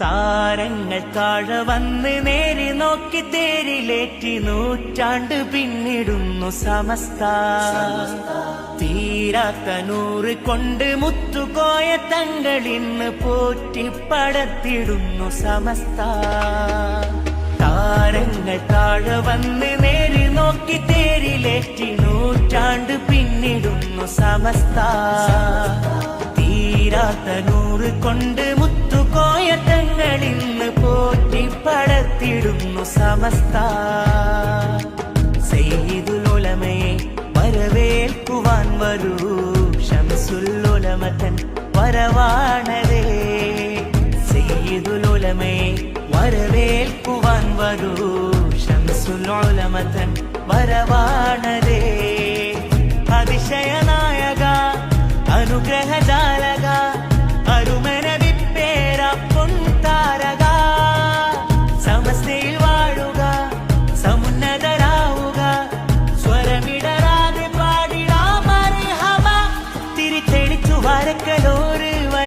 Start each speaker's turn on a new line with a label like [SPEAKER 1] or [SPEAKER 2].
[SPEAKER 1] താരങ്ങൾ താഴെ വന്ന് നേരി നോക്കി തേരിലേറ്റി നൂറ്റാണ്ട് പിന്നിടുന്നു സമസ്ത. തീരാത്ത നൂറ് കൊണ്ട് മുത്തുകോയ തങ്ങളിന്ന് പോറ്റിപ്പടത്തിടുന്നു സമസ്ത. താരങ്ങൾ താഴെ വന്ന് നേരി നോക്കി തേരിലേറ്റി നൂറ്റാണ്ട് പിന്നിടുന്നു സമസ്ത. തീരാത്ത നൂറ് കൊണ്ട് മുത്തുകോയ തങ്ങളിന്ന് പോറ്റിപ്പടത്തിടുന്നു സമസ്ത. സയ്യിദുൽ ഉലമയെ വരവേൽക്കുവാൻ വരൂ, ശംസുൽ ഉലമതൻ വരവാണതേ. സയ്യിദുൽ ഉലമയെ വരവേൽക്കുവാൻ വരൂ, ശംസുൽ ഉലമതൻ വരവാണതേ. അതിശയനായക അനുഗ്രഹജാലക അരുമന വിപ്പേര പൊൻതാരക. സമസ്തയിൽ വാഴുക, സമുന്നതരാവുക, സ്വരമിടരാതെ പാടിടാ മർഹബ. തിരിച്ചെടിച്ചു വരക്ക